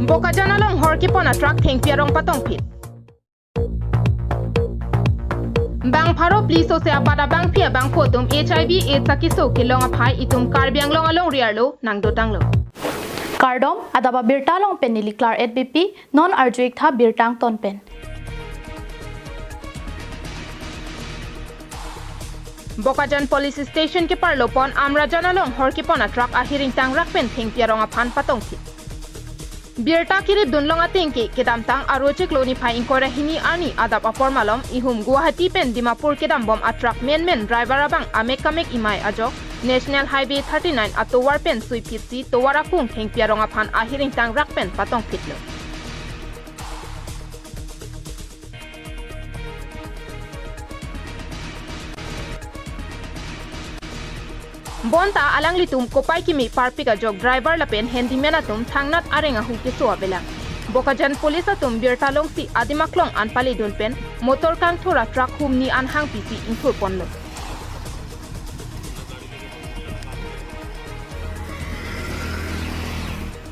Boka janalong horki pona truck theng piarong patong pit. Bang pharo pliso se abada bang pia bang potum HIV AIDS sakiso kilong aphai itum karbiang long along riarlo nang dotanglo. Kardom adaba birtalong pen niliklar EDBP non arjuik tha birtang ton pen. Bokajan Police Station ke parlopon amra janalong horki pona truck ahiring tang rakpen theng piarong aphan patong pit. Birta kirib dunlong atingki kedam tang arochek loni phai inkora hini ani adap apor malom ihum Guwahati pen Dimapur kedam bom atrak men driver abang amek kamek imai ajok National Highway 39 atowar pen suipitsi towara kung theng piarong aphan ahiring tang rakpen patong pitlo. Bonta alang litum kopai kimi parpika jog driver lapen handyman atum thangnat arenga huki soa belang. Bokajan police atum birtalong si adimaklong anpali dunpen motor kang thora truck humni anhang pisi inkur ponlo.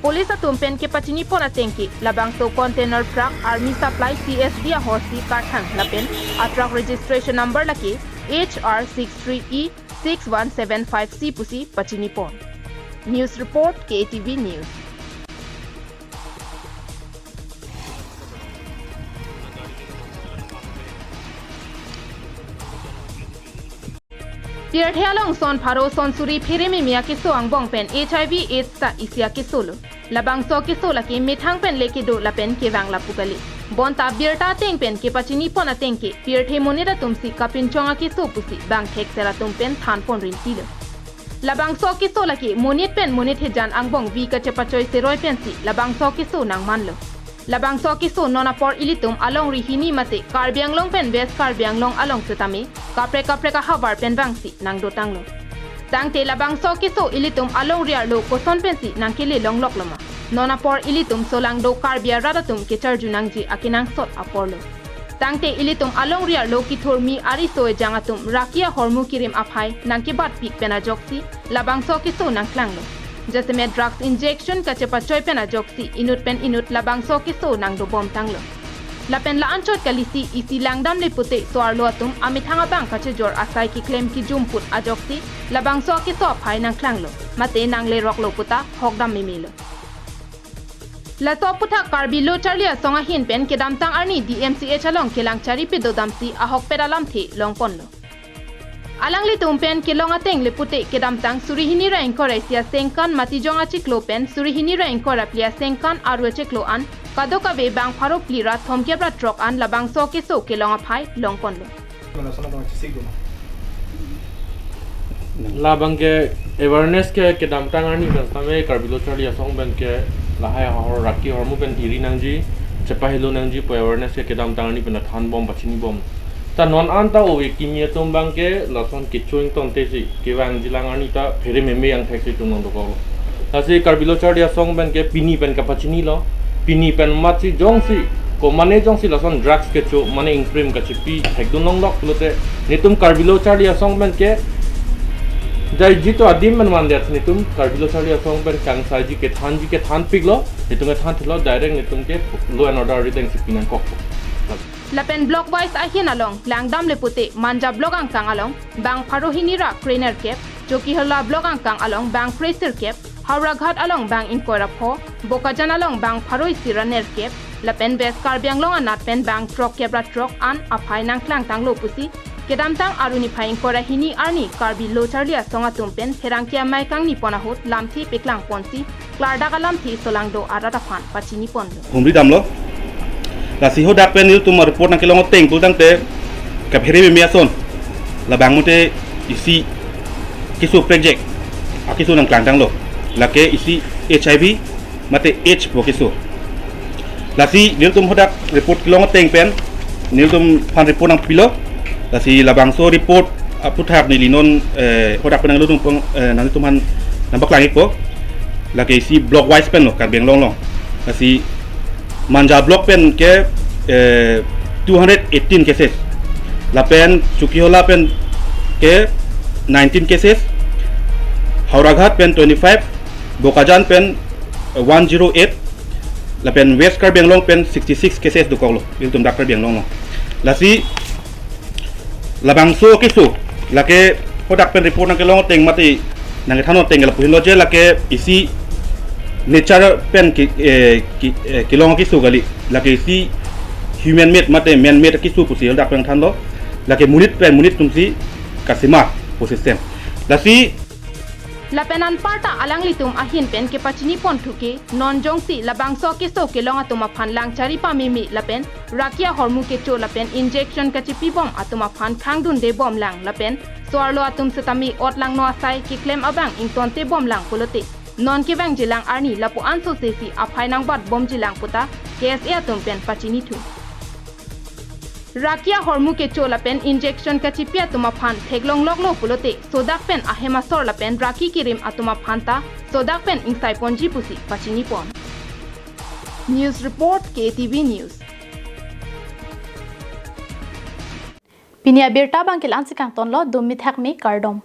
Police atum pen ke pachini pona tengki labang to container truck army supply CSD horsi karthang lapen a truck registration number laki HR63E 6175C pusi pachini pon. News report KTV News. Pierthelong son pharo son suri phiremi miyaki so angbong pen HIV AIDS sa isya ki solo. Labang so ki sola ki mithang pen leki do la pen ke wang la pukali. Bonta birta teng pen ke pachini pona tengke pierthe monira tumsi kapin chonga ki so pusi bang thek sera tumpen than pon rin tilo. Labang so ki sola ki monit pen monit hejan angbong vi ka chepachoi seroi pen si labang so ki so nang manlo. Labang so ki so nona por ilitum along rihini mate karbiang long pen bes karbiang long along setami kapre ka habar pen bang si nang dotanglo. Tangte labang so ki so ilitum along riar lo koson pen si nang kili long lok lama. Nona por ilitum solang do karbia radatum ke charju nangji akinang sot aporlo. Tangte ilitum along riar lo ki thormi ari soe jangatum rakia hormu kirim aphai nang ke bat pik pena joksi labang so ki so nang klanglo. Jasme drugs injection ka chepa choi pena joksi inut pen inut labang so ki so nang do bom tanglo. Lapen la anchot kalisi isi langdam le pute soarlo atum amithanga bang ka che jor asai ki claim ki jumput ajoksi labang so ki so phai nang klanglo. Mate nang le roklo puta hokdam mimilo. La so puta karbilo charlia songa hin pen kedam tang arni DMCH along kelang chari pe dodamsi ahok pedalam the long ponlo. Alang li tumpen kelong ateng le pute kedam tang surihini ra inkora sia sengkan matijonga chiklo pen surihini ra inkora plia sengkan arwe chiklo an kadoka be bang pharo plira thomkebra truck an labang so ke so kelong aphai long ponlo. Labang ke awareness ke kedam tang arni same karbilo charlia song ben ke lahai hor raki hormu pen iri nangji chepahilo nangji po awareness ke kedam tang arni pen than bom pachini bom ta non anta o kimia tombang ke lason kichuing ton tesi ke wang jilang arni ta phere meme yang thek tum ndo ko ta se karbilo charlia song ben ke pini pen ka pachini lo pini pen machi jongsi ko mane jongsi lason drugs ke chu mane imprim ka chipi thek du nong lok lote nitum karbilo charlia song ben ke jai jito adim man man diat nitum karbilo charlia song ben kang saji ke than piglo nitum ke than thilo direct nitum ke law and order rideng sipinan kok Lapen block wise ahin along langdam le pute manja block ang kang along bang pharohini ra trainer cap joki hola block ang kang along bang fraser cap Howrah Ghat along bang inkora pho Bokajan along bang pharoi siraner cap lapen bes karbiang long anat pen bang truck kebra truck an aphai nang klang tang lo pusi kedam tang aruni phai inkora hini arni karbi lo charlia songa tumpen herangkia mai kang ni pona hot lamthi peklang ponsi klarda kalam thi solang do arata phan pachini pon humri damlo la si hodak pen il tumar report na kelong teng tu tang te kap here me son la bang mote isi kisu project akisu nang klang tang lo la ke isi HIV mate H bo kisu la si nil tum hodak report kelong teng pen nil tum phan report nang pilo la si la bang so report puthap ni linon hodak pen nang lu tum nang tum han nambak lang iko la ke isi block wise pen lo kar beng long long la si Manja block pen ke 218 cases. Lapen Chukiola pen ke 19 cases. Howrah Ghat pen 25. Bokajan pen 108. la pen West Karbi Anglong pen 66 cases du kolo bil tum dak Karbi Anglong la si labang so kisu la ke hodak pen report nang ke long teng mati nang ke thano teng la puhin loje la ke isi nature pen ki long kisu gali la ke isi human made mate man made kisu pusi dak pen than lo la ke munit tumsi kasima posistem la si Lapenan parta alang litum ahin pen ke pachini pon thuke non jongsi labang so ke so ke longa tuma phan lang chari pa mimi lapen rakia hormu ke cho lapen injection ka chipi bom atuma phan khangdun de bom lang lapen soarlo atum setami ot lang no asai ki claim abang ington te bom lang polote non ke bang jilang arni lapu anso sesi aphai nang bat bom jilang puta KSA atum pen pachini thu Rakia hormu ke chola pen injection ka chipia tuma phan theglong loklo pulote sodak pen ahema sor la pen raki kirim atuma phanta sodak pen insai ponji pusi pachini pon News report KTV News Pinia birta bangkil ansikang tonlo dumit hakmi kardom